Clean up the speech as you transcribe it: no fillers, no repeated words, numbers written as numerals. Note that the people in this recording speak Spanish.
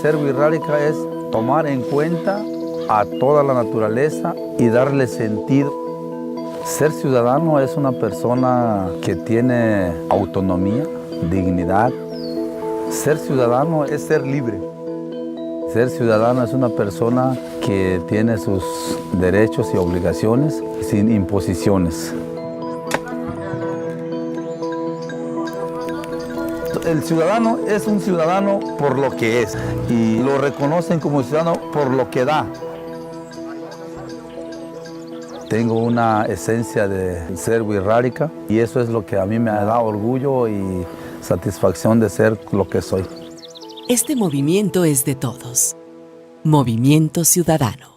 ser wixárika es tomar en cuenta a toda la naturaleza y darle sentido. Ser ciudadano es una persona que tiene autonomía, dignidad. Ser ciudadano es ser libre. Ser ciudadano es una persona que tiene sus derechos y obligaciones sin imposiciones. El ciudadano es un ciudadano por lo que es y lo reconocen como ciudadano por lo que da. Tengo una esencia de ser wixárika y eso es lo que a mí me da orgullo y satisfacción de ser lo que soy. Este movimiento es de todos. Movimiento Ciudadano.